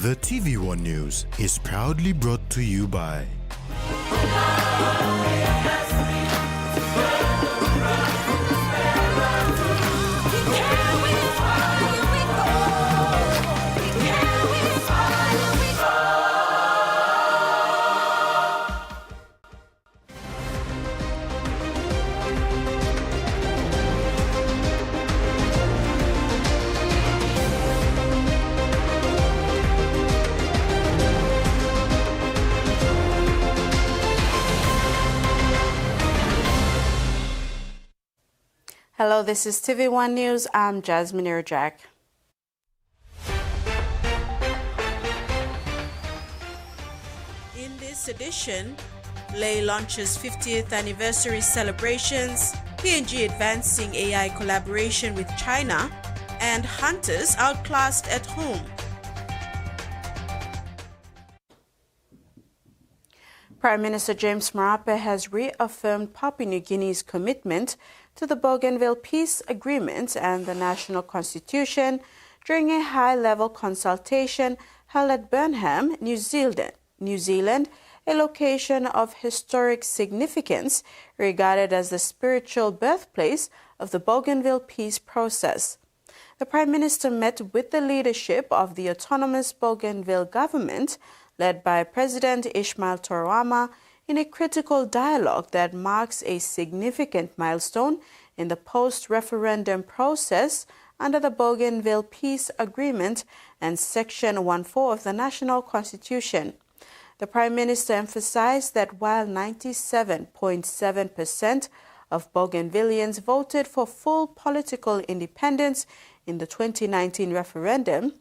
The TVWAN News is proudly brought to you by Hello, this is TVWAN News. I'm Jasmine Irjak. In this edition, Lay launches 50th anniversary celebrations, PNG advancing AI collaboration with China, and hunters outclassed at home. Prime Minister James Marape has reaffirmed Papua New Guinea's commitment to the Bougainville Peace Agreement and the National Constitution during a high-level consultation held at Burnham, New Zealand, a location of historic significance regarded as the spiritual birthplace of the Bougainville peace process. The Prime Minister met with the leadership of the autonomous Bougainville government, led by President Ismail Torwama, in a critical dialogue that marks a significant milestone in the post-referendum process under the Bougainville Peace Agreement and Section 14 of the National Constitution. The Prime Minister emphasized that while 97.7% of Bougainvillians voted for full political independence in the 2019 referendum,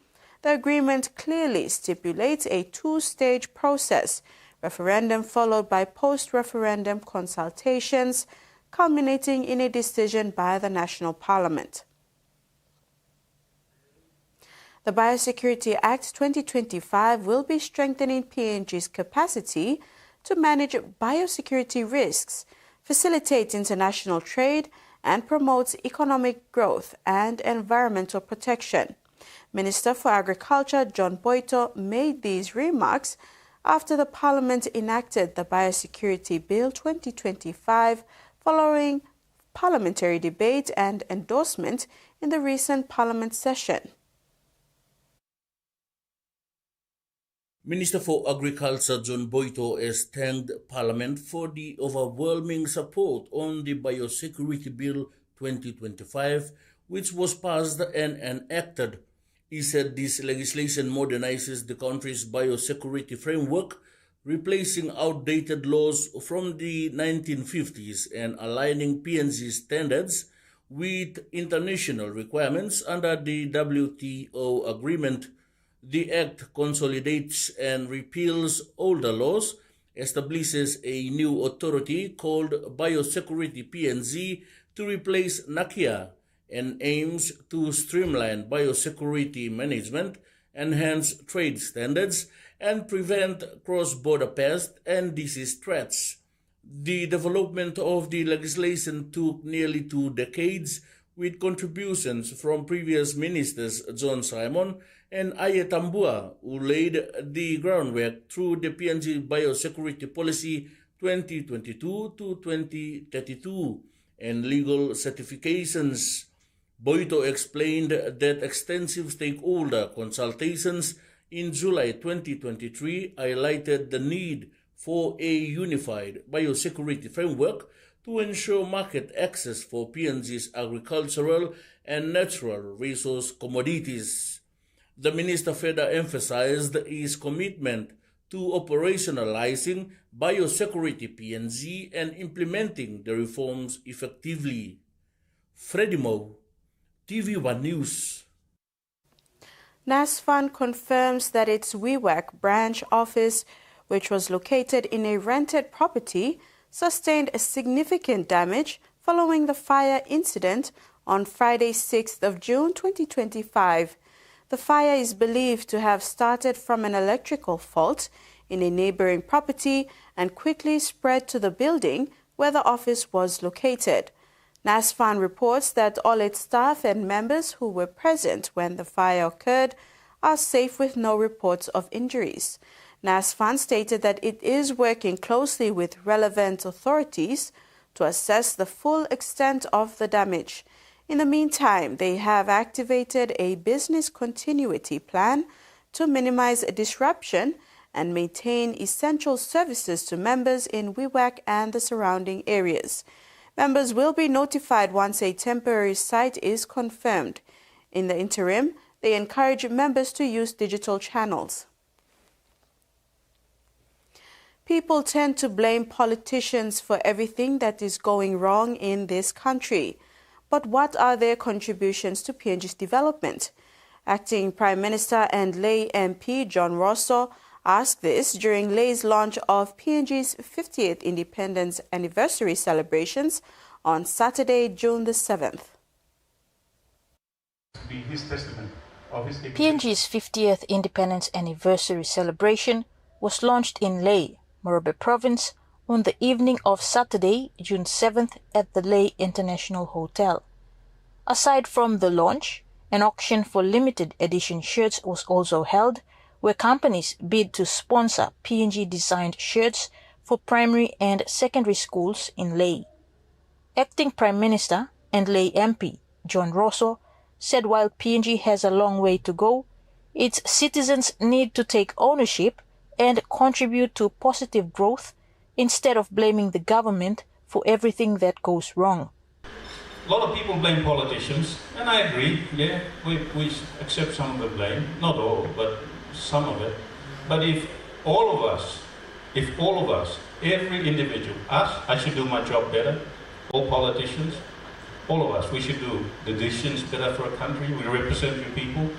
the agreement clearly stipulates a two-stage process: referendum followed by post-referendum consultations, culminating in a decision by the National Parliament. The Biosecurity Act 2025 will be strengthening PNG's capacity to manage biosecurity risks, facilitate international trade, and promote economic growth and environmental protection. Minister for Agriculture John Boito made these remarks after the Parliament enacted the Biosecurity Bill 2025 following parliamentary debate and endorsement in the recent Parliament session. Minister for Agriculture John Boito has thanked Parliament for the overwhelming support on the Biosecurity Bill 2025, which was passed and enacted. He said this legislation modernizes the country's biosecurity framework, replacing outdated laws from the 1950s and aligning PNG standards with international requirements under the WTO agreement. The Act consolidates and repeals older laws, establishes a new authority called Biosecurity PNG to replace NACIA, and aims to streamline biosecurity management, enhance trade standards, and prevent cross-border pests and disease threats. The development of the legislation took nearly 2 decades, with contributions from previous ministers John Simon and Aye Tambua, who laid the groundwork through the PNG Biosecurity Policy 2022 to 2032 and legal certifications. Boito explained that extensive stakeholder consultations in July 2023 highlighted the need for a unified biosecurity framework to ensure market access for PNG's agricultural and natural resource commodities. The minister further emphasized his commitment to operationalizing Biosecurity PNG and implementing the reforms effectively. Freddie Moe, TVWAN News. NASFAN confirms that its Wiiwac branch office, which was located in a rented property, sustained a significant damage following the fire incident on Friday, 6th of June 2025. The fire is believed to have started from an electrical fault in a neighboring property and quickly spread to the building where the office was located. NASFAN reports that all its staff and members who were present when the fire occurred are safe with no reports of injuries. NASFAN stated that it is working closely with relevant authorities to assess the full extent of the damage. In the meantime, they have activated a business continuity plan to minimize disruption and maintain essential services to members in Wiiwac and the surrounding areas. Members will be notified once a temporary site is confirmed. In the interim, they encourage members to use digital channels. People tend to blame politicians for everything that is going wrong in this country. But what are their contributions to PNG's development? Acting Prime Minister and Lay MP John Rosso asked this during Lay's launch of PNG's 50th Independence Anniversary celebrations on Saturday, June the 7th. PNG's 50th Independence Anniversary celebration was launched in Lay, Morobe Province, on the evening of Saturday, June 7th at the Lay International Hotel. Aside from the launch, an auction for limited edition shirts was also held, where companies bid to sponsor PNG-designed shirts for primary and secondary schools in Lay. Acting Prime Minister and Lay MP John Rosso said while PNG has a long way to go, its citizens need to take ownership and contribute to positive growth instead of blaming the government for everything that goes wrong. A lot of people blame politicians, and I agree, we accept some of the blame, not all, but some of it. But if all of us, every individual, I should do my job better, all politicians, all of us, we should do the decisions better for a country, we represent you people.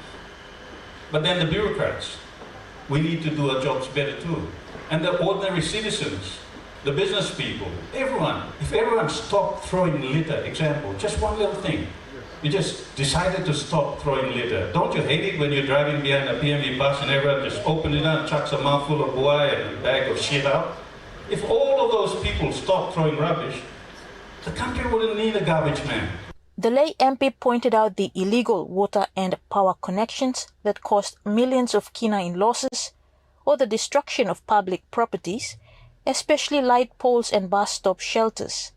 But then the bureaucrats, we need to do our jobs better too. And the ordinary citizens, the business people, everyone, if everyone stopped throwing litter, example, just one little thing, you just decided to stop throwing litter. Don't you hate it when you're driving behind a PMV bus and everyone just opens it up, chucks a mouthful of buai and a bag of shit out? If all of those people stopped throwing rubbish, the country wouldn't need a garbage man. The Lay MP pointed out the illegal water and power connections that cost millions of kina in losses, or the destruction of public properties, especially light poles and bus stop shelters.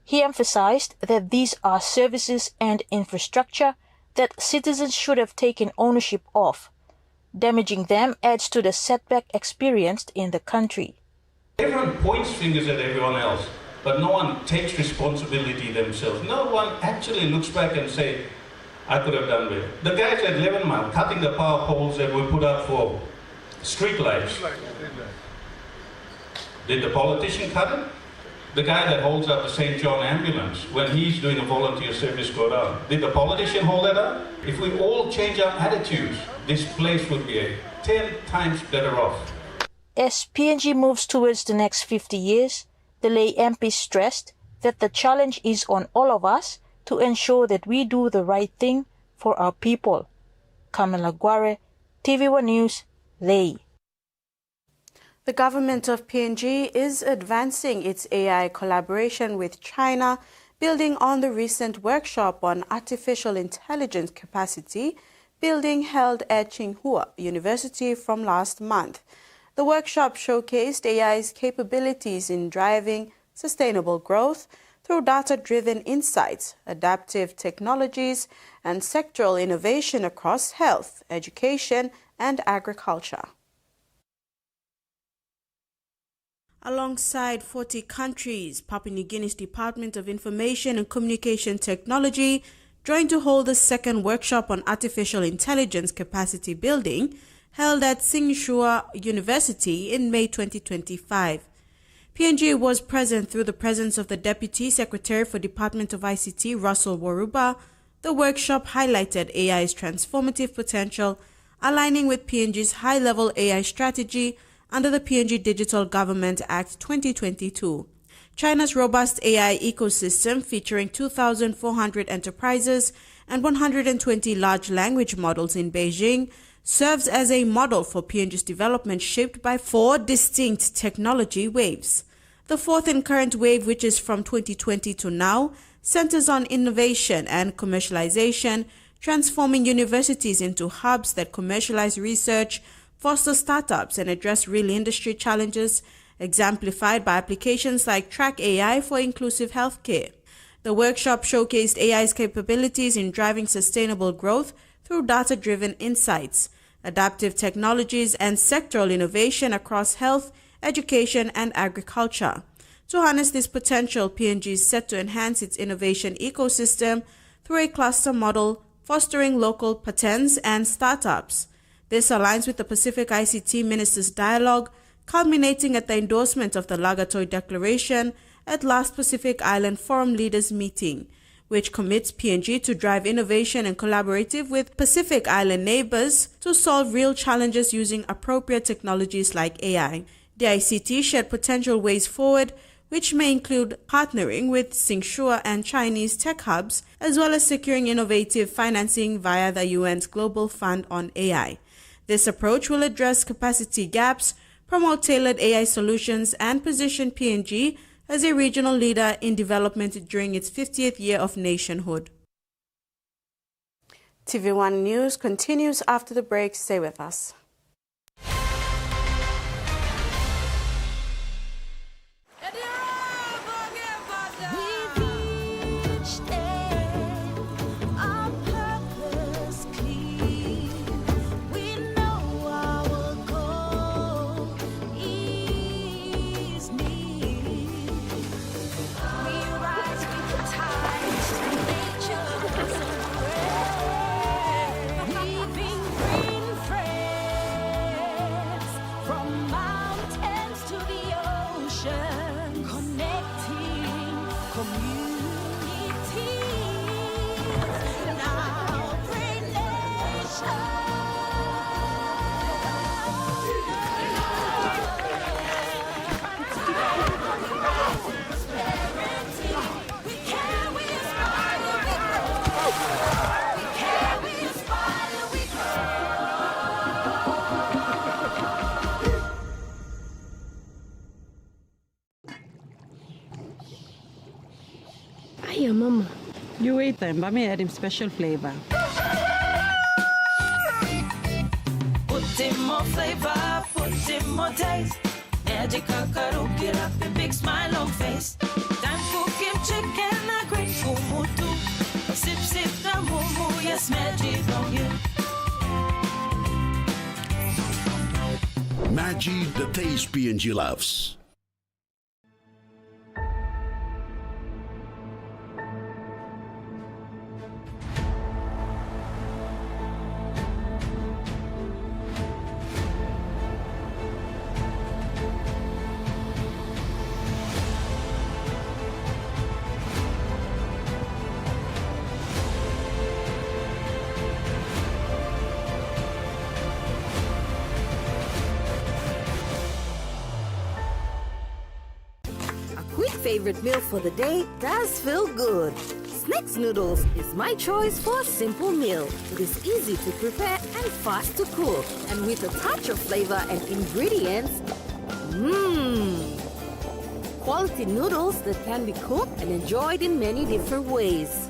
He emphasized that these are services and infrastructure that citizens should have taken ownership of. Damaging them adds to the setback experienced in the country. Everyone points fingers at everyone else, but no one takes responsibility themselves. No one actually looks back and says, I could have done better. The guys at 11 Mile cutting the power poles that were put up for street lights. Did the politician cut it? The guy that holds up the St. John ambulance when he's doing a volunteer service go down. Did the politician hold that up? If we all change our attitudes, this place would be 10 times better off. As PNG moves towards the next 50 years, the Lay MP stressed that the challenge is on all of us to ensure that we do the right thing for our people. Kamala Guare, TVWAN News, Lay. The government of PNG is advancing its AI collaboration with China, building on the recent workshop on artificial intelligence capacity building held at Tsinghua University from last month. The workshop showcased AI's capabilities in driving sustainable growth through data-driven insights, adaptive technologies, and sectoral innovation across health, education, and agriculture. Alongside 40 countries, Papua New Guinea's Department of Information and Communication Technology joined to hold the second workshop on artificial intelligence capacity building held at Tsinghua University in May 2025. PNG was present through the presence of the Deputy Secretary for Department of ICT, Russell Waruba. The workshop highlighted AI's transformative potential, aligning with PNG's high-level AI strategy under the PNG Digital Government Act 2022. China's robust AI ecosystem, featuring 2,400 enterprises and 120 large language models in Beijing, serves as a model for PNG's development, shaped by 4 distinct technology waves. The fourth and current wave, which is from 2020 to now, centers on innovation and commercialization transforming universities into hubs that commercialize research, foster startups, and address real industry challenges, exemplified by applications like Track AI for inclusive healthcare. The workshop showcased AI's capabilities in driving sustainable growth through data-driven insights, adaptive technologies, and sectoral innovation across health, education, and agriculture. To harness this potential, PNG is set to enhance its innovation ecosystem through a cluster model, fostering local patents and startups. This aligns with the Pacific ICT Ministers' Dialogue, culminating at the endorsement of the Lagatoi Declaration at last Pacific Island Forum Leaders Meeting, which commits PNG to drive innovation and collaborative with Pacific Island neighbors to solve real challenges using appropriate technologies like AI. The ICT shared potential ways forward, which may include partnering with Tsinghua and Chinese tech hubs, as well as securing innovative financing via the UN's Global Fund on AI. This approach will address capacity gaps, promote tailored AI solutions, and position PNG as a regional leader in development during its 50th year of nationhood. TVWAN News continues after the break. Stay with us. Hiya, Mama. You wait then, but me add him special flavor. Put in more flavor, put in more taste. Add the Kangaroo, get up a big smile on face. Time for Kim chicken, a great fumu too. Sip, sip, the moo, yes, magic on you. Maggi, the taste PNG loves. Favorite meal for the day does feel good. Snacks noodles is my choice for a simple meal. It is easy to prepare and fast to cook. And with a touch of flavor and ingredients, quality noodles that can be cooked and enjoyed in many different ways.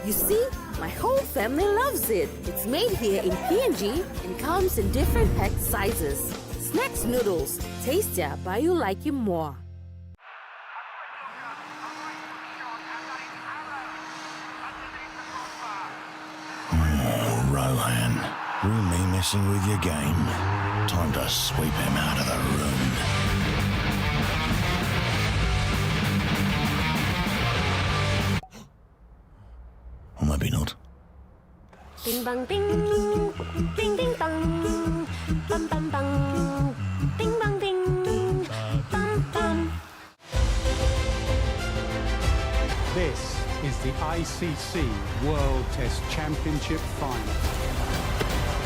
You see, my whole family loves it. It's made here in PNG and comes in different packed sizes. Snacks noodles, tastier by you like it more. Rohan, really messing with your game. Time to sweep him out of the room. Or maybe not. Bing bang bing, ding ding bang, bam bam bang, bing bang bing, bam bam. This is the ICC World Test Championship Final.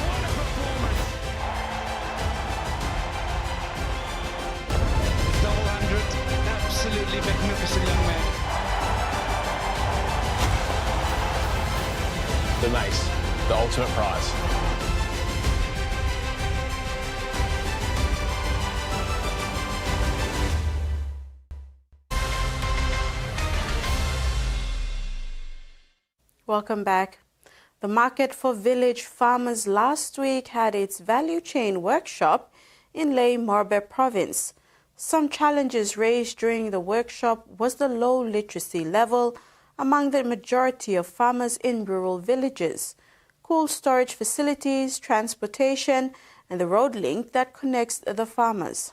What a performance! Double 100, absolutely magnificent young man. The mace, the ultimate prize. Welcome back. The Market for Village Farmers last week had its value chain workshop in Ley Morbe province. Some challenges raised during the workshop was the low literacy level among the majority of farmers in rural villages, cool storage facilities, transportation, and the road link that connects the farmers.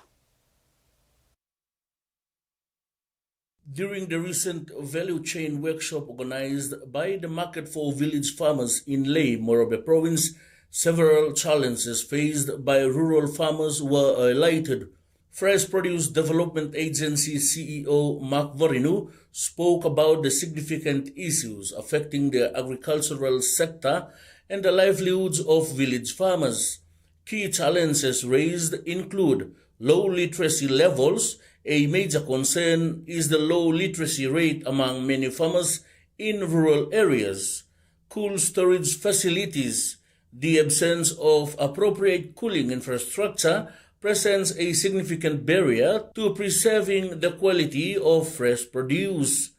During the recent value chain workshop organized by the Market for Village Farmers in Ley Morbe province, several challenges faced by rural farmers were highlighted. Fresh Produce Development Agency CEO Mark Vorinu spoke about the significant issues affecting the agricultural sector and the livelihoods of village farmers. Key challenges raised include low literacy levels. A major concern is the low literacy rate among many farmers in rural areas. Cool storage facilities. The absence of appropriate cooling infrastructure presents a significant barrier to preserving the quality of fresh produce.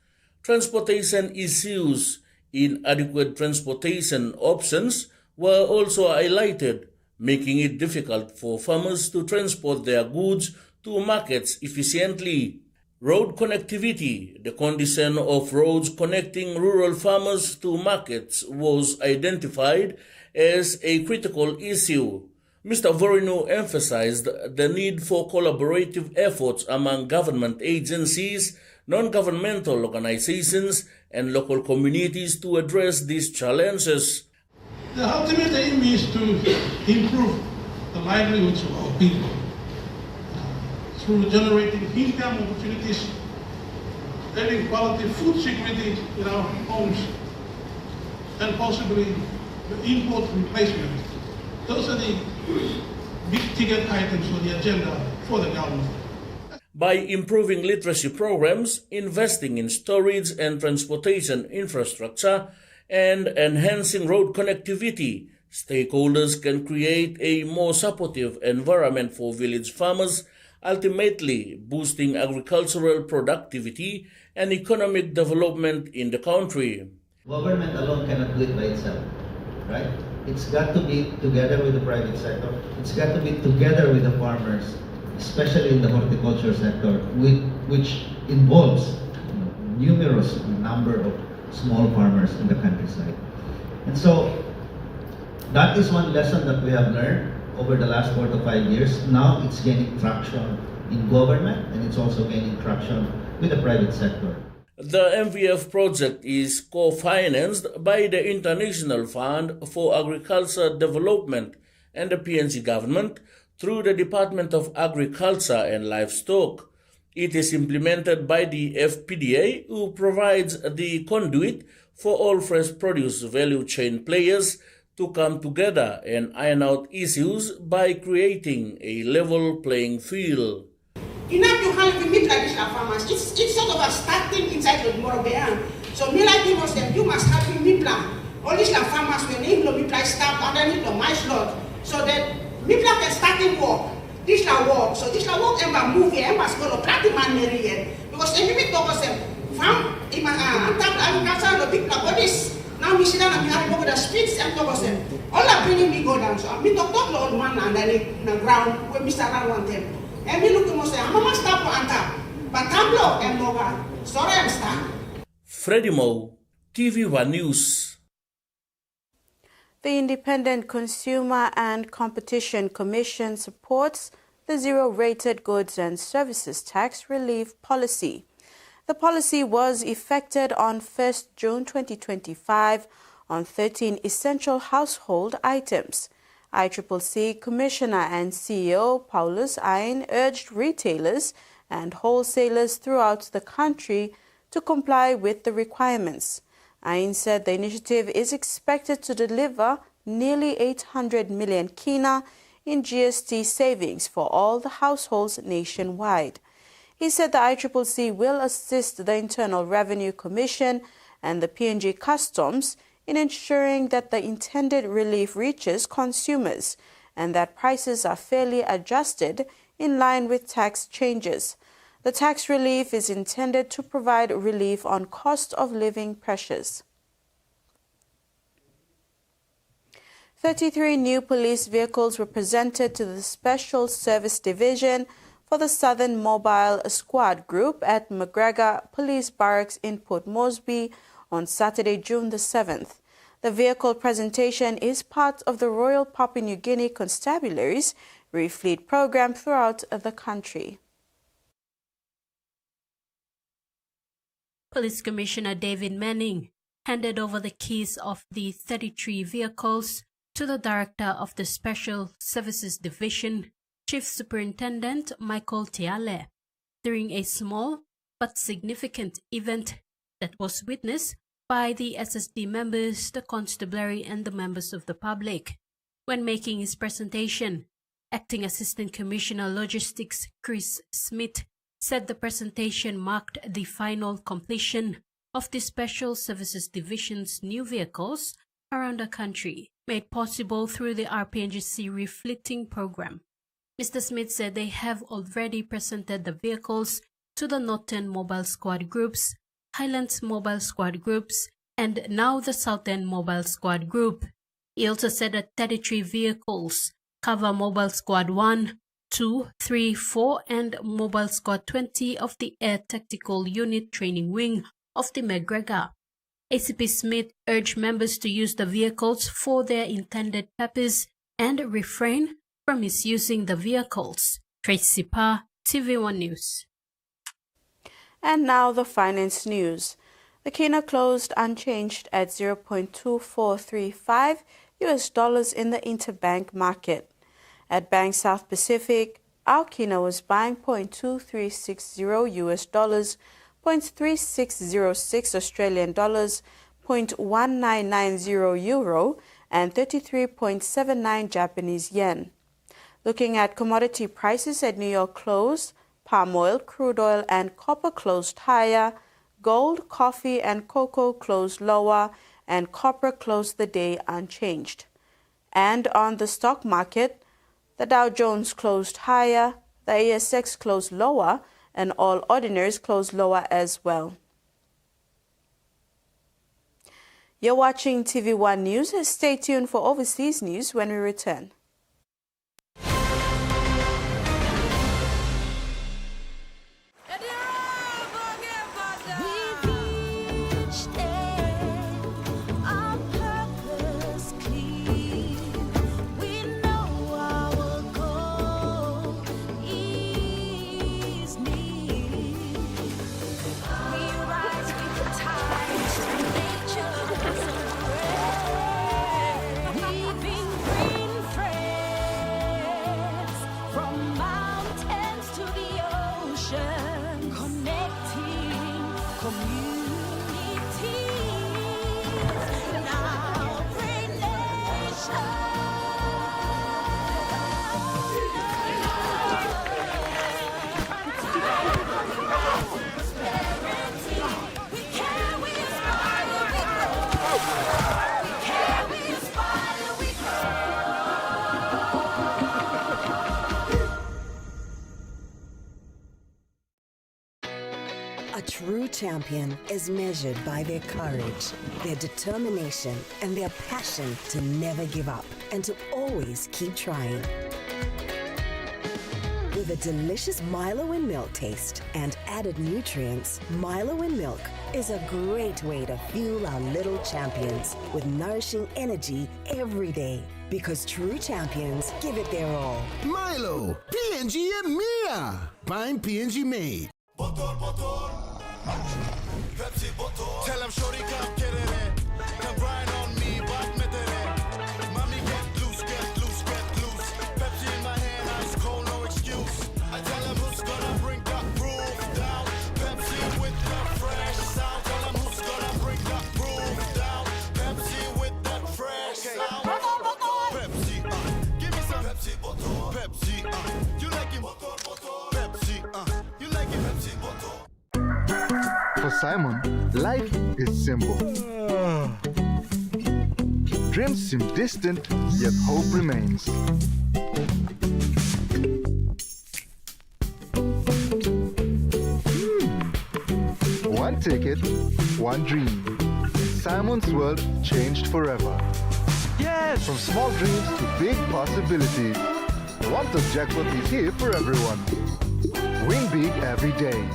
Transportation issues. Inadequate transportation options were also highlighted, making it difficult for farmers to transport their goods to markets efficiently. Road connectivity. The condition of roads connecting rural farmers to markets was identified as a critical issue. Mr. Vorinu emphasized the need for collaborative efforts among government agencies, non-governmental organizations, and local communities to address these challenges. The ultimate aim is to improve the livelihoods of our people through generating income opportunities, having quality food security in our homes, and possibly the import replacement. Those are the big-ticket items on the agenda for the government. By improving literacy programs, investing in storage and transportation infrastructure, and enhancing road connectivity, stakeholders can create a more supportive environment for village farmers, ultimately boosting agricultural productivity and economic development in the country. Government alone cannot do it by itself, right? It's got to be together with the private sector. It's got to be together with the farmers, especially in the horticulture sector, which involves numerous number of small farmers in the countryside. And so that is one lesson that we have learned over the last 4 to 5 years. Now it's gaining traction in government, and it's also gaining traction with the private sector. The MVF project is co-financed by the International Fund for Agriculture Development and the PNG government through the Department of Agriculture and Livestock. It is implemented by the FPDA, who provides the conduit for all fresh produce value chain players to come together and iron out issues by creating a level playing field. Enough to help the meat like farmers. It's sort of a starting inside the Morobean. So me like was them, you must have a meat plan. All these farmers when they meat like start underneath the my slot. So that meat plan can start in walk. This la walk. So this la walk and move here and must go to Platinum area. Because if we talk about them, farm in my agriculture the big bodies. Now we sit down and we have to go with the streets and talk about them. All that bringing me go down. So I'm talk to old man underneath the ground when Mr. Ran want them. And we look at say, I'm a stop on top, but Tablo and Moga, sorry, I'm stuck. Freddie Mo, TVWAN News. The Independent Consumer and Competition Commission supports the zero-rated goods and services tax relief policy. The policy was effected on 1st June 2025 on 13 essential household items. ICCC Commissioner and CEO Paulus Ayn urged retailers and wholesalers throughout the country to comply with the requirements. Ayn said the initiative is expected to deliver nearly 800 million kina in GST savings for all the households nationwide. He said the ICCC will assist the Internal Revenue Commission and the PNG Customs in ensuring that the intended relief reaches consumers and that prices are fairly adjusted in line with tax changes. The tax relief is intended to provide relief on cost of living pressures. 33 new police vehicles were presented to the Special Service Division for the Southern Mobile Squad Group at McGregor Police Barracks in Port Moresby on Saturday, June the 7th. The vehicle presentation is part of the Royal Papua New Guinea Constabulary's refleet program throughout the country. Police Commissioner David Manning handed over the keys of the 33 vehicles to the Director of the Special Services Division, Chief Superintendent Michael Tiale, during a small but significant event that was witnessed by the SSD members, the constabulary, and the members of the public. When making his presentation, Acting Assistant Commissioner Logistics Chris Smith said the presentation marked the final completion of the Special Services Division's new vehicles around the country, made possible through the RPNGC refleeting program. Mr. Smith said they have already presented the vehicles to the Northern Mobile Squad Groups, Highlands Mobile Squad Groups, and now the Southern Mobile Squad Group. He also said that 33 vehicles cover Mobile Squad 1, 2, 3, 4, and Mobile Squad 20 of the Air Tactical Unit Training Wing of the McGregor. ACP Smith urged members to use the vehicles for their intended purpose and refrain from misusing the vehicles. Tracy Pa, TVWAN News. And now the finance news. The kina closed unchanged at 0.2435 US dollars in the interbank market. At Bank South Pacific, our kina was buying 0.2360 US dollars, 0.3606 Australian dollars, 0.1990 euro, and 33.79 Japanese yen. Looking at commodity prices at New York close, palm oil, crude oil, and copper closed higher, gold, coffee, and cocoa closed lower, and copper closed the day unchanged. And on the stock market, the Dow Jones closed higher, the ASX closed lower, and all ordinaries closed lower as well. You're watching TV1 News. Stay tuned for overseas news when we return. A true champion is measured by their courage, their determination, and their passion to never give up and to always keep trying. With a delicious Milo in milk taste and added nutrients, Milo in milk is a great way to fuel our little champions with nourishing energy every day. Because true champions give it their all. Milo, PNG and Mia. Buying PNG made. Pepsi bottle. Tell him shorty come get it in. Come grind on me, but met it in. Mommy get loose, get loose, get loose. Pepsi in my hand, ice cold, no excuse. I tell him who's gonna bring the roof down. Pepsi with the fresh sound. Tell him who's gonna bring the roof down. Pepsi with that fresh sound. Pepsi, give me some Pepsi bottle. Pepsi, you like it? Pepsi, you like it? Pepsi bottle. For Simon, life is simple. Dreams seem distant, yet hope remains. One ticket, one dream. Simon's world changed forever. Yes! From small dreams to big possibilities. The One-Top Jackpot is here for everyone. Win big every day.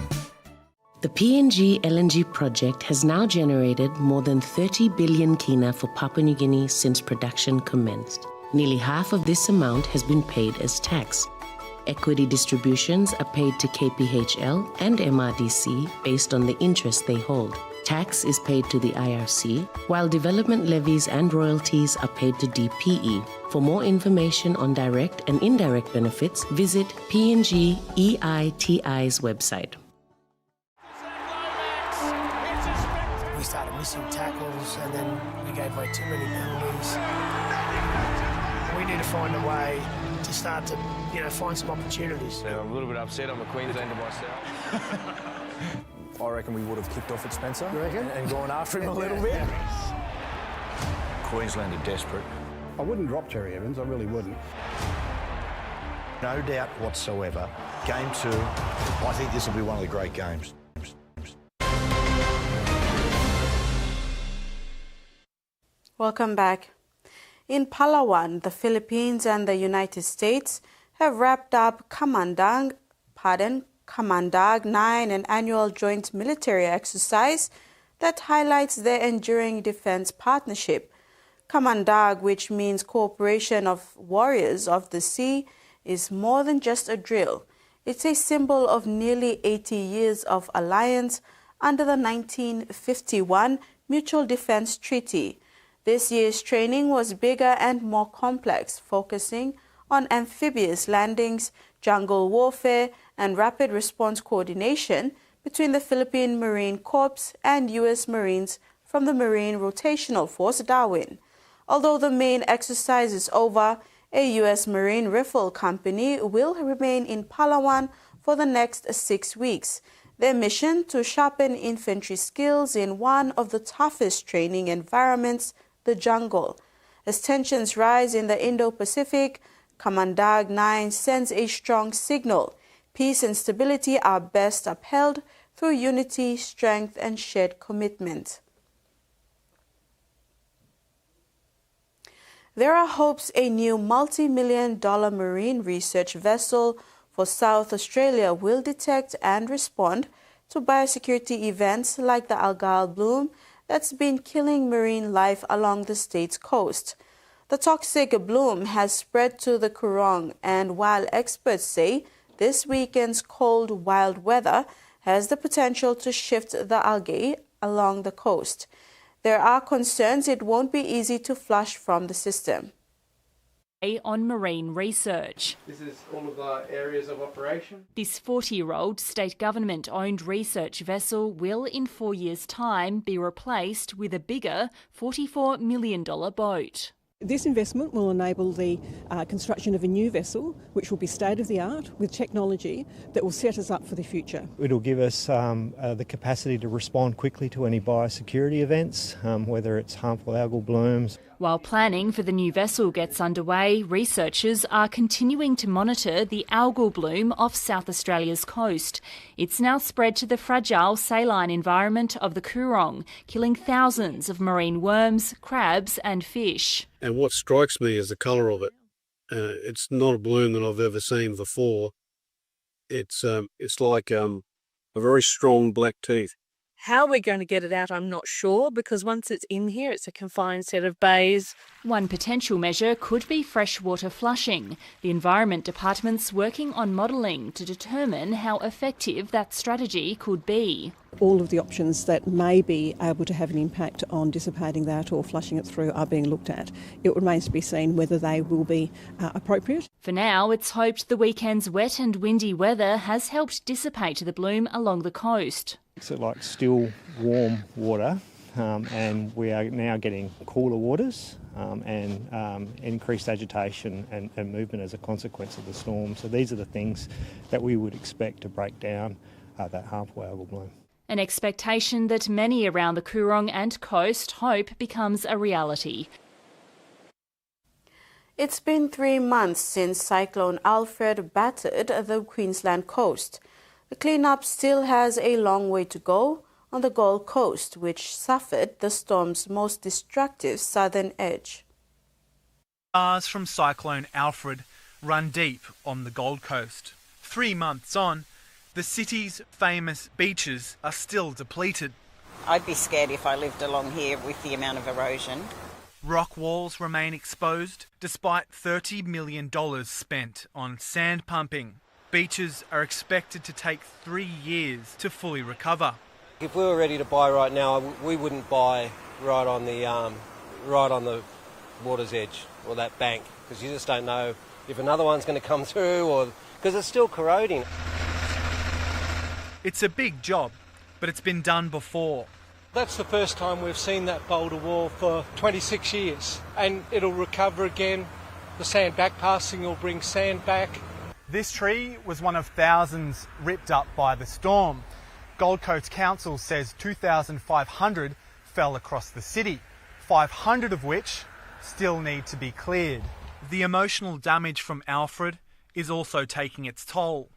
The PNG LNG project has now generated more than 30 billion kina for Papua New Guinea since production commenced. Nearly half of this amount has been paid as tax. Equity distributions are paid to KPHL and MRDC based on the interest they hold. Tax is paid to the IRC, while development levies and royalties are paid to DPE. For more information on direct and indirect benefits, visit PNG EITI's website. We started missing tackles and then we gave away too many penalties. We need to find a way to start to, find some opportunities. I'm a little bit upset. I'm a Queenslander myself. I reckon we would have kicked off at Spencer and gone after him a little bit. Queensland are desperate. I wouldn't drop Terry Evans, I really wouldn't. No doubt whatsoever. Game 2, I think this will be one of the great games. Welcome back. In Palawan, the Philippines and the United States have wrapped up Kamandag 9, an annual joint military exercise that highlights their enduring defense partnership. Kamandag, which means Cooperation of Warriors of the Sea, is more than just a drill. It's a symbol of nearly 80 years of alliance under the 1951 Mutual Defense Treaty. This year's training was bigger and more complex, focusing on amphibious landings, jungle warfare, and rapid response coordination between the Philippine Marine Corps and U.S. Marines from the Marine Rotational Force Darwin. Although the main exercise is over, a U.S. Marine Rifle Company will remain in Palawan for the next 6 weeks. Their mission to sharpen infantry skills in one of the toughest training environments, the jungle. As tensions rise in the Indo-Pacific, Kamandag 9 sends a strong signal. Peace and stability are best upheld through unity, strength, and shared commitment. There are hopes a new multi-million-dollar marine research vessel for South Australia will detect and respond to biosecurity events like the algal bloom that's been killing marine life along the state's coast. The toxic bloom has spread to the Coorong, and while experts say this weekend's cold, wild weather has the potential to shift the algae along the coast, there are concerns it won't be easy to flush from the system. On marine research. This is all of the areas of operation. This 40-year-old state government-owned research vessel will, in 4 years' time, be replaced with a bigger $44 million boat. This investment will enable the construction of a new vessel, which will be state-of-the-art with technology that will set us up for the future. It'll give us the capacity to respond quickly to any biosecurity events, whether it's harmful algal blooms. While planning for the new vessel gets underway, researchers are continuing to monitor the algal bloom off South Australia's coast. It's now spread to the fragile saline environment of the Coorong, killing thousands of marine worms, crabs and fish. And what strikes me is the colour of it. It's not a bloom that I've ever seen before. It's like a very strong black teeth. How we're going to get it out, I'm not sure, because once it's in here, it's a confined set of bays. One potential measure could be freshwater flushing. The Environment Department's working on modelling to determine how effective that strategy could be. All of the options that may be able to have an impact on dissipating that or flushing it through are being looked at. It remains to be seen whether they will be appropriate. For now, it's hoped the weekend's wet and windy weather has helped dissipate the bloom along the coast. It's like still warm water, and we are now getting cooler waters and increased agitation and movement as a consequence of the storm. So these are the things that we would expect to break down that harmful algal bloom. An expectation that many around the Coorong and coast hope becomes a reality. It's been 3 months since Cyclone Alfred battered the Queensland coast. The cleanup still has a long way to go on the Gold Coast, which suffered the storm's most destructive southern edge. Scars from Cyclone Alfred run deep on the Gold Coast. 3 months on, the city's famous beaches are still depleted. I'd be scared if I lived along here with the amount of erosion. Rock walls remain exposed despite $30 million spent on sand pumping. Beaches are expected to take 3 years to fully recover. If we were ready to buy right now, we wouldn't buy right on the water's edge or that bank, because you just don't know if another one's going to come through, or because it's still corroding. It's a big job, but it's been done before. That's the first time we've seen that boulder wall for 26 years, and it'll recover again. The sand backpassing will bring sand back. This tree was one of thousands ripped up by the storm. Gold Coast Council says 2,500 fell across the city, 500 of which still need to be cleared. The emotional damage from Alfred is also taking its toll.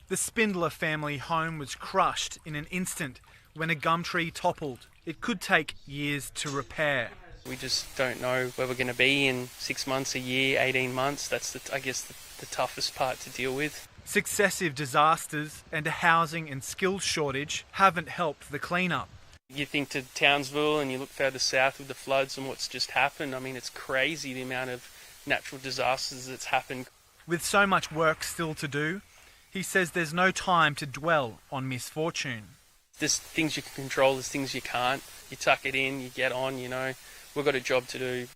The Spindler family home was crushed in an instant when a gum tree toppled. It could take years to repair. We just don't know where we're going to be in 6 months, a year, 18 months. That's, the toughest part to deal with. Successive disasters and a housing and skills shortage haven't helped the cleanup. You think to Townsville and you look further south with the floods and what's just happened. I mean, it's crazy the amount of natural disasters that's happened. With so much work still to do, he says there's no time to dwell on misfortune. There's things you can control, there's things you can't. You tuck it in, you get on, We've got a job to do.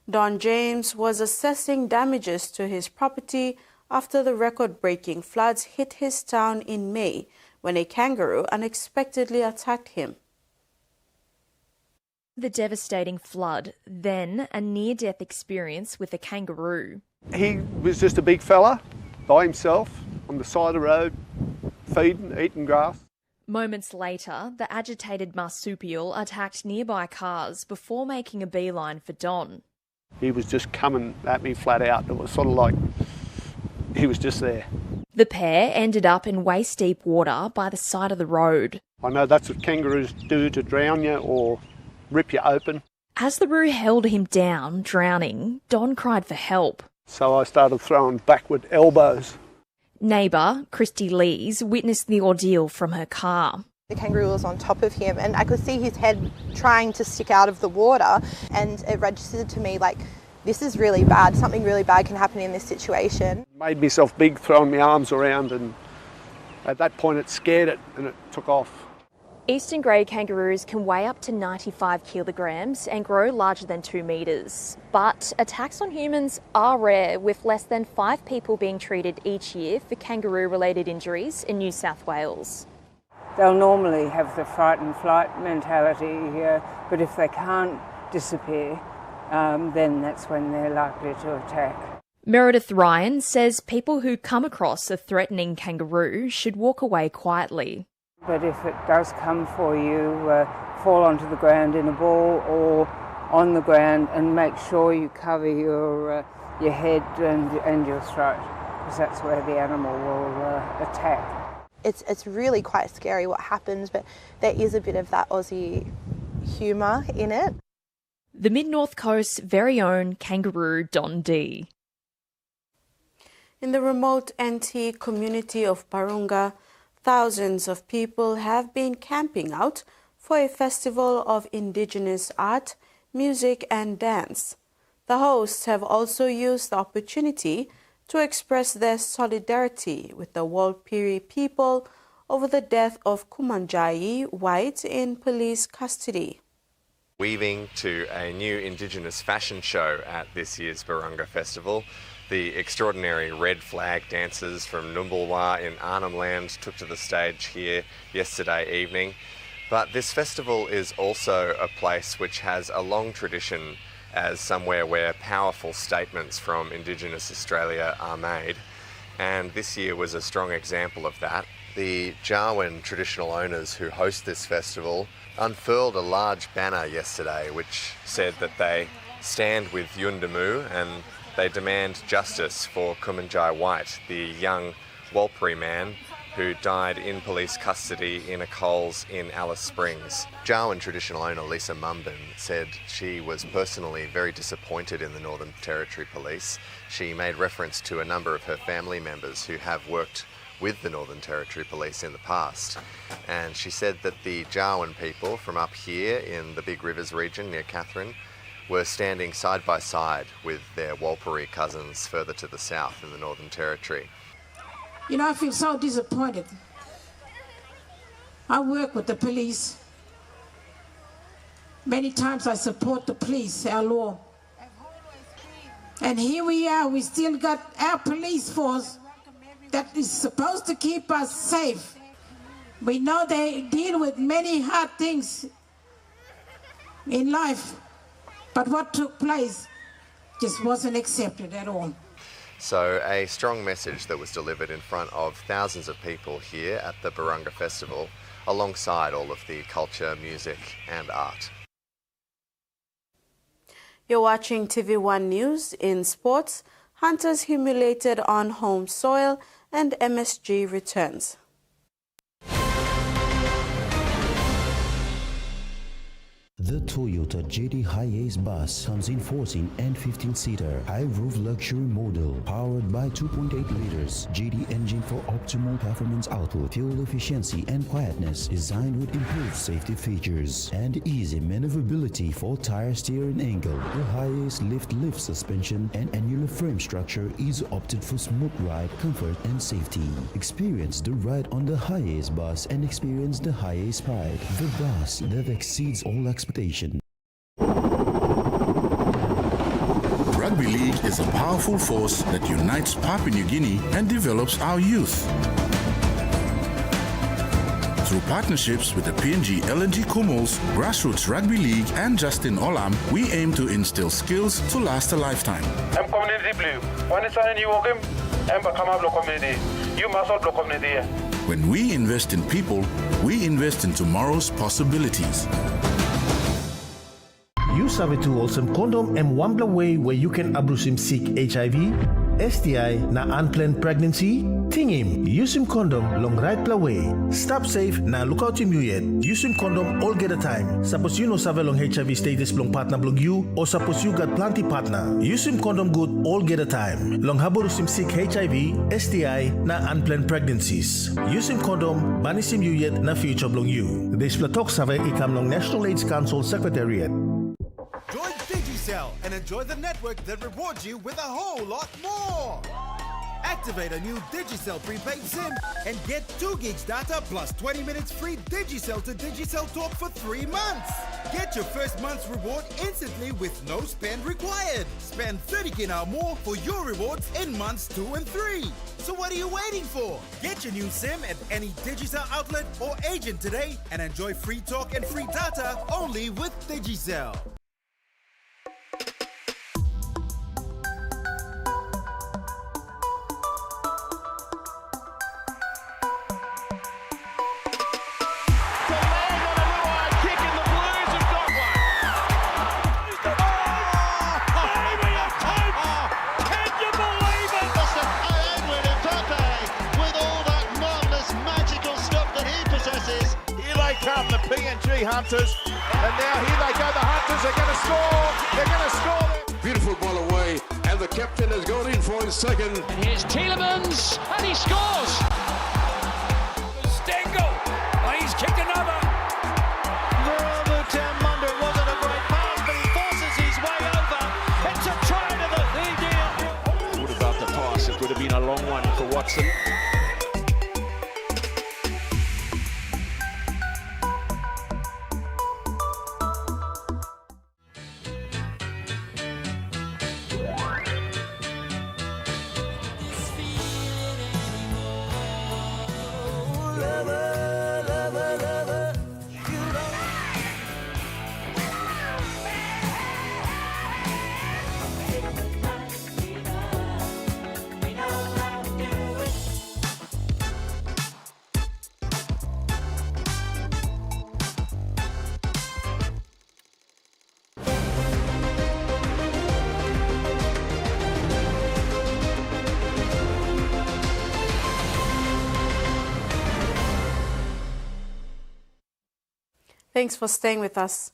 Don James was assessing damages to his property after the record-breaking floods hit his town in May, when a kangaroo unexpectedly attacked him. The devastating flood, then a near-death experience with a kangaroo. He was just a big fella by himself on the side of the road, feeding, eating grass. Moments later, the agitated marsupial attacked nearby cars before making a beeline for Don. He was just coming at me flat out. It was sort of like he was just there. The pair ended up in waist-deep water by the side of the road. I know that's what kangaroos do to drown you or rip you open. As the roo held him down, drowning, Don cried for help. So I started throwing backward elbows. Neighbour, Christy Lees, witnessed the ordeal from her car. The kangaroo was on top of him and I could see his head trying to stick out of the water, and it registered to me like, this is really bad, something really bad can happen in this situation. Made myself big, throwing my arms around, and at that point it scared it and it took off. Eastern grey kangaroos can weigh up to 95 kilograms and grow larger than 2 metres. But attacks on humans are rare, with less than 5 people being treated each year for kangaroo-related injuries in New South Wales. They'll normally have the fight and flight mentality, but if they can't disappear, then that's when they're likely to attack. Meredith Ryan says people who come across a threatening kangaroo should walk away quietly. But if it does come for you, fall onto the ground in a ball or on the ground, and make sure you cover your head and your throat, because that's where the animal will attack. It's really quite scary what happens, but there is a bit of that Aussie humour in it. The Mid-North Coast's very own kangaroo Don D. In the remote NT community of Barunga, thousands of people have been camping out for a festival of Indigenous art, music and dance. The hosts have also used the opportunity to express their solidarity with the Walpiri people over the death of Kumanjayi White in police custody. Weaving to a new Indigenous fashion show at this year's Barunga Festival. The extraordinary red flag dancers from Numbulwar in Arnhem Land took to the stage here yesterday evening. But this festival is also a place which has a long tradition as somewhere where powerful statements from Indigenous Australia are made. And this year was a strong example of that. The TVWAN traditional owners who host this festival unfurled a large banner yesterday which said that they stand with Yundamu and they demand justice for Kumanjayi White, the young Walpiri man who died in police custody in a Coles in Alice Springs. Jawoyn traditional owner Lisa Mumbin said she was personally very disappointed in the Northern Territory Police. She made reference to a number of her family members who have worked with the Northern Territory Police in the past. And she said that the Jawoyn people from up here in the Big Rivers region near Katherine were standing side by side with their Walpurgee cousins further to the south in the Northern Territory. You know, I feel so disappointed. I work with the police. Many times I support the police, our law. And here we are, we still got our police force that is supposed to keep us safe. We know they deal with many hard things in life. But what took place just wasn't accepted at all. So a strong message that was delivered in front of thousands of people here at the Barunga Festival, alongside all of the culture, music and art. You're watching TVWAN News. In sports, hunters humiliated on home soil and MSG returns. The Toyota JD Hi-Ace bus comes in 14 and 15-seater high-roof luxury model powered by 2.8 liters JD engine for optimal performance output, fuel efficiency and quietness, designed with improved safety features and easy maneuverability for tire steering angle. The Hi-Ace lift suspension and annular frame structure is opted for smooth ride, comfort and safety. Experience the ride on the Hi-Ace bus and experience the Hi-Ace pride, the bus that exceeds all expectations. Rugby League is a powerful force that unites Papua New Guinea and develops our youth. Through partnerships with the PNG LNG Kumals, Grassroots Rugby League and Justin Olam, we aim to instill skills to last a lifetime. I'm community blue. When it's on you welcome, I'm a community. You must also community. When we invest in people, we invest in tomorrow's possibilities. Use our tools and condom and one way where you can abuse him sick HIV, STI na unplanned pregnancy. Ting him. Use him condom long right way. Stop safe na look out him you yet. Use him condom all get a time. Suppose you know save long HIV status long partner blog you or suppose you got plenty partner. Use him condom good all get a time. Long haborus him sick HIV, STI na unplanned pregnancies. Use him condom banis him you yet na future blog you. This platok save ikam long National AIDS Council Secretariat. Join Digicel and enjoy the network that rewards you with a whole lot more. Activate a new Digicel prepaid SIM and get 2 gigs data plus 20 minutes free Digicel to Digicel talk for 3 months. Get your first month's reward instantly with no spend required. Spend 30 or more for your rewards in months 2 and 3. So what are you waiting for? Get your new SIM at any Digicel outlet or agent today and enjoy free talk and free data only with Digicel. The PNG Hunters, and now here they go. The Hunters are going to score. They're going to score. Beautiful ball away, and the captain has gone in for his second. And here's Tielemans, and he scores. Stengel, and he's kicked another. Town Munder wasn't a great pass, but he forces his way over. It's a try to the deal. Would have got the pass. It would have been a long one for Watson. Thanks for staying with us.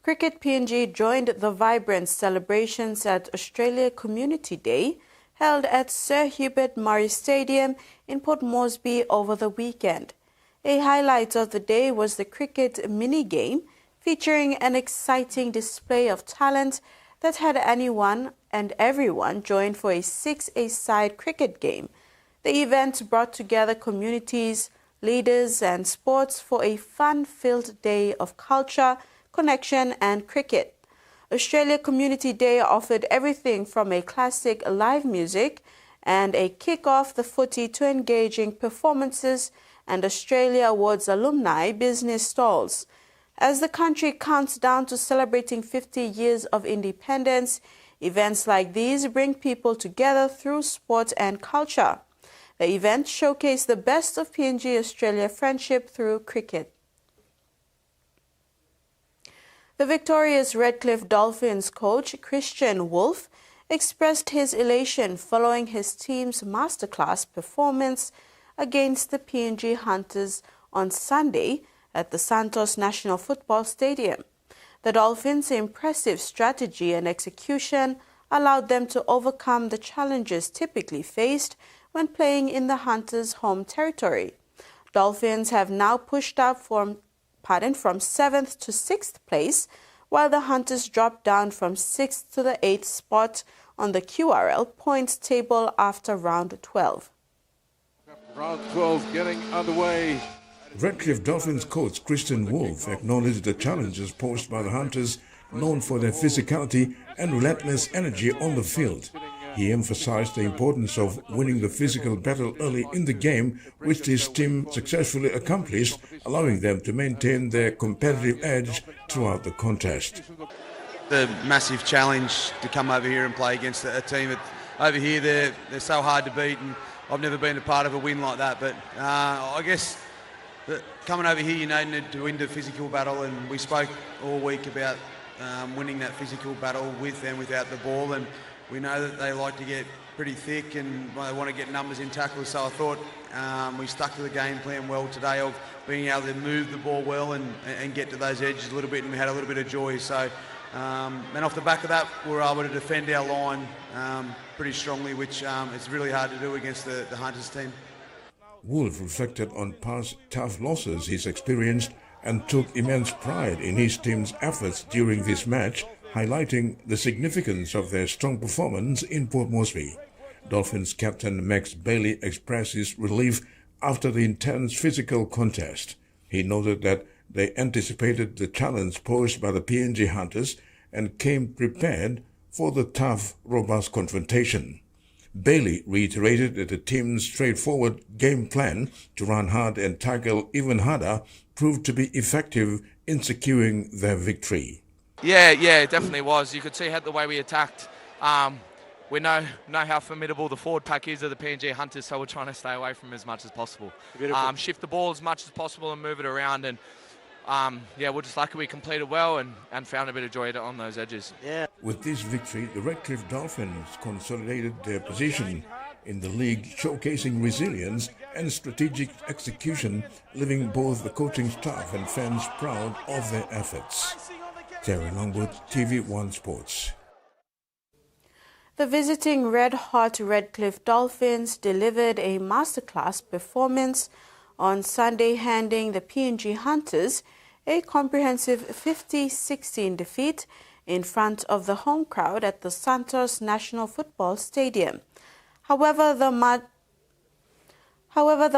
Cricket PNG joined the vibrant celebrations at Australia Community Day, held at Sir Hubert Murray Stadium in Port Moresby over the weekend. A highlight of the day was the cricket mini-game, featuring an exciting display of talent that had anyone and everyone join for a 6-a-side cricket game. The event brought together communities, leaders and sports for a fun-filled day of culture, connection and cricket. Australia Community Day offered everything from a classic live music and a kick-off the footy to engaging performances and Australia Awards alumni business stalls. As the country counts down to celebrating 50 years of independence, events like these bring people together through sport and culture. The event showcased the best of PNG-Australia friendship through cricket. The victorious Redcliffe Dolphins coach Christian Wolff expressed his elation following his team's masterclass performance against the PNG Hunters on Sunday at the Santos National Football Stadium. The Dolphins' impressive strategy and execution allowed them to overcome the challenges typically faced when playing in the Hunters' home territory. Dolphins have now pushed up from 7th to 6th place, while the Hunters dropped down from 6th to the 8th spot on the QRL points table after round 12. Round 12 getting underway. Redcliffe Dolphins coach Christian Wolff acknowledged the challenges posed by the Hunters, known for their physicality and relentless energy on the field. He emphasized the importance of winning the physical battle early in the game, which his team successfully accomplished, allowing them to maintain their competitive edge throughout the contest. The massive challenge to come over here and play against a team that over here they're so hard to beat, and I've never been a part of a win like that, but I guess coming over here you need to win the physical battle, and we spoke all week about winning that physical battle with and without the ball, and we know that they like to get pretty thick and they want to get numbers in tackles, so I thought we stuck to the game plan well today of being able to move the ball well and get to those edges a little bit, and we had a little bit of joy. So then off the back of that, we were able to defend our line pretty strongly, which it's really hard to do against the Hunters team. Wolff reflected on past tough losses he's experienced and took immense pride in his team's efforts during this match, highlighting the significance of their strong performance in Port Moresby. Dolphins captain Max Bailey expressed his relief after the intense physical contest. He noted that they anticipated the challenge posed by the PNG Hunters and came prepared for the tough, robust confrontation. Bailey reiterated that the team's straightforward game plan to run hard and tackle even harder proved to be effective in securing their victory. Yeah, it definitely was. You could see the way we attacked. We know how formidable the forward pack is of the PNG Hunters, so we're trying to stay away from as much as possible. Shift the ball as much as possible and move it around, and we're just lucky we completed well and found a bit of joy on those edges. Yeah. With this victory, the Redcliffe Dolphins consolidated their position in the league, showcasing resilience and strategic execution, leaving both the coaching staff and fans proud of their efforts. Terry Longwood, TVWAN Sports. The visiting red-hot Redcliffe Dolphins delivered a masterclass performance on Sunday, handing the PNG Hunters a comprehensive 50-16 defeat in front of the home crowd at the Santos National Football Stadium. However, the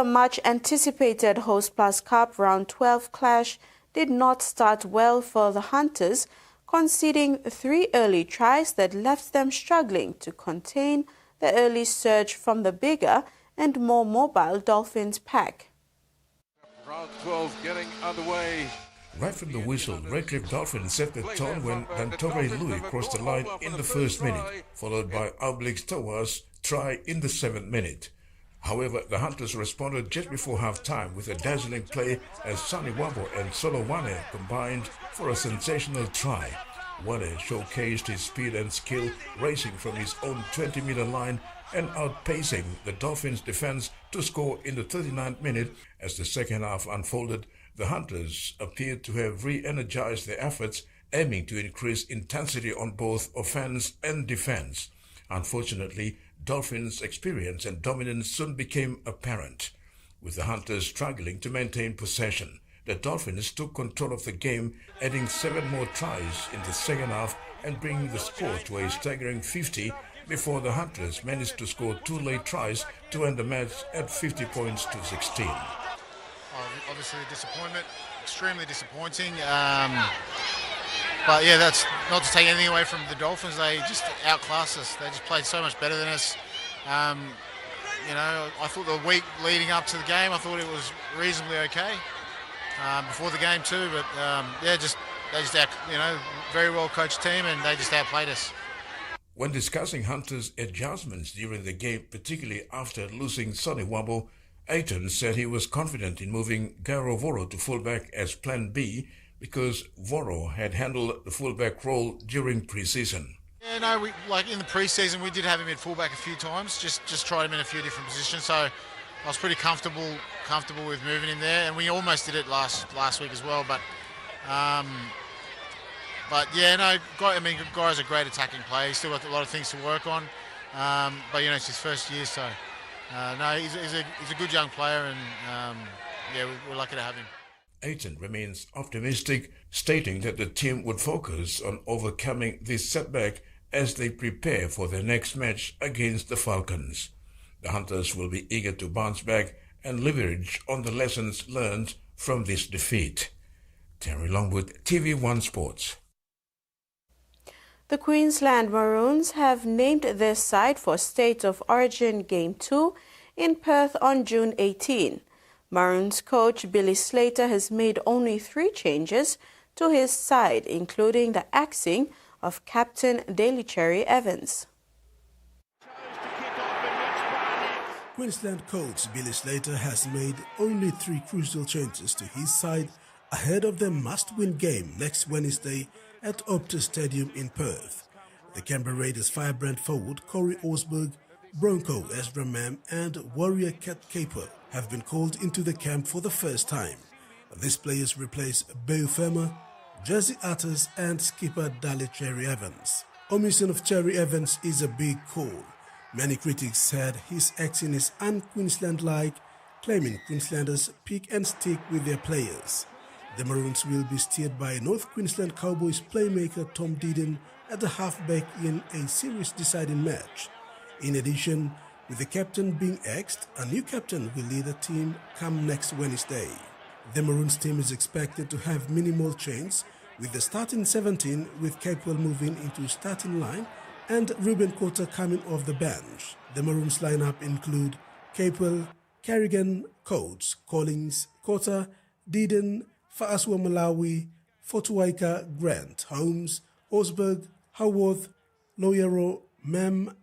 much-anticipated Host Plus Cup Round 12 clash did not start well for the Hunters, conceding 3 early tries that left them struggling to contain the early surge from the bigger and more mobile Dolphins pack. Round 12 getting underway. Right from the whistle, Redcliffe Dolphins set the tone when Dantore Louis crossed the line in the first minute, followed by Oblique Towa's try in the 7th minute. However, the Hunters responded just before half-time with a dazzling play as Sonny Wabo and Solo Wane combined for a sensational try. Wane showcased his speed and skill, racing from his own 20-meter line and outpacing the Dolphins' defense to score in the 39th minute. As the second half unfolded, the Hunters appeared to have re-energized their efforts, aiming to increase intensity on both offense and defense. Unfortunately, Dolphins' experience and dominance soon became apparent. With the Hunters struggling to maintain possession, the Dolphins took control of the game, adding 7 more tries in the second half and bringing the score to a staggering 50 before the Hunters managed to score 2 late tries to end the match at 50 points to 16. Obviously a disappointment, extremely disappointing. But yeah, that's not to take anything away from the Dolphins. They just outclassed us. They just played so much better than us. You know, I thought the week leading up to the game, I thought it was reasonably okay before the game too. But yeah, they just very well coached team, and they just outplayed us. When discussing Hunter's adjustments during the game, particularly after losing Sonny Wabo, Aiton said he was confident in moving Garo Voro to fullback as Plan B because Voro had handled the fullback role during pre-season. Yeah, no, like in the pre-season we did have him at fullback a few times, just tried him in a few different positions. So I was pretty comfortable with moving him there, and we almost did it last week as well. But yeah, no, Guy's a great attacking player. He's still got a lot of things to work on. But you know, it's his first year, so no, he's a good young player, and yeah, we're lucky to have him. Aiton remains optimistic, stating that the team would focus on overcoming this setback as they prepare for their next match against the Falcons. The Hunters will be eager to bounce back and leverage on the lessons learned from this defeat. Terry Longwood, TVWAN Sports. The Queensland Maroons have named their side for State of Origin Game 2 in Perth on June 18. Maroons coach Billy Slater has made only 3 changes to his side, including the axing of captain Daly Cherry Evans. Queensland coach Billy Slater has made only 3 crucial changes to his side ahead of their must-win game next Wednesday at Optus Stadium in Perth. The Canberra Raiders firebrand forward Corey Osberg, Bronco Ezra Mam and Warrior Cat Capel have been called into the camp for the first time. These players replace Beau Ferma, Jesse Atters and skipper Daly Cherry Evans. Omission of Cherry Evans is a big call. Many critics said his action is un-Queensland-like, claiming Queenslanders pick and stick with their players. The Maroons will be steered by North Queensland Cowboys playmaker Tom Deeden at the halfback in a series deciding match. In addition, with the captain being axed, a new captain will lead the team come next Wednesday. The Maroons team is expected to have minimal change, with the starting 17 with Capewell moving into starting line and Ruben Cotter coming off the bench. The Maroons lineup include Capewell, Carrigan, Coates, Collins, Cotter, Deeden, Fa'aswa Malawi, Fotuaika, Grant, Holmes, Osberg, Haworth, Loyero, Mem,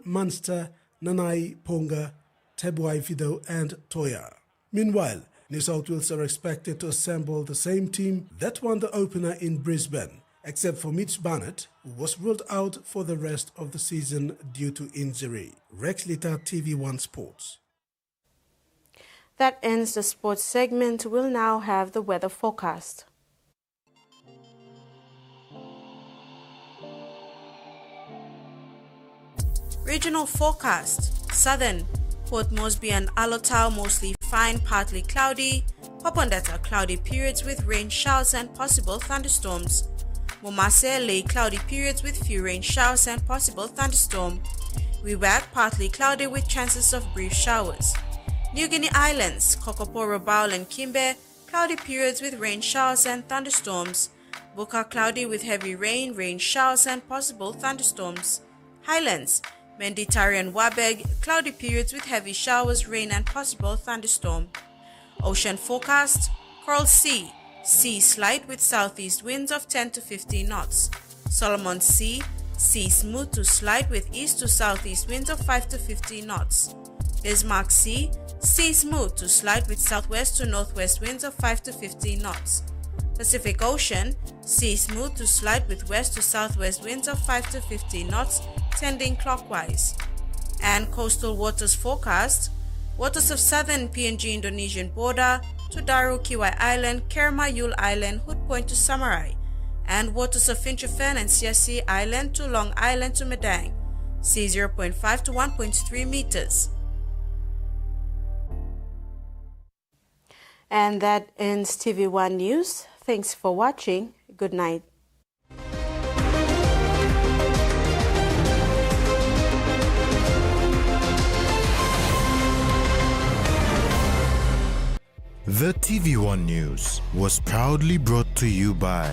Munster, Nanai, Ponga, Tebuai Fido and Toya. Meanwhile, New South Wales are expected to assemble the same team that won the opener in Brisbane, except for Mitch Barnett, who was ruled out for the rest of the season due to injury. Rex Litter, TV1 Sports. That ends the sports segment. We'll now have the weather forecast. Regional forecast. Southern, Port Moresby and Alotau mostly fine, partly cloudy. Popondetta cloudy periods with rain showers and possible thunderstorms. Momase lay cloudy periods with few rain showers and possible thunderstorm. Wiiwac partly cloudy with chances of brief showers. New Guinea Islands, Kokoporo, Baul and Kimbe cloudy periods with rain showers and thunderstorms. Buka cloudy with heavy rain, rain showers and possible thunderstorms. Highlands, Menditari and Wabeg cloudy periods with heavy showers, rain and possible thunderstorm. Ocean forecast, Coral Sea, sea slight with southeast winds of 10 to 15 knots. Solomon Sea, sea smooth to slight with east to southeast winds of 5 to 15 knots. Bismarck Sea, sea smooth to slight with southwest to northwest winds of 5 to 15 knots. Pacific Ocean, sea smooth to slight with west to southwest winds of 5 to 15 knots, tending clockwise. and coastal waters forecast, waters of southern PNG Indonesian border to Daru Kiwai Island, Kerma Yule Island, Hood Point to Samarai, and waters of Finchufen and Siasi Island to Long Island to Medang, sea 0.5 to 1.3 meters. And that ends TV1 News. Thanks for watching. Good night. The TV1 News was proudly brought to you by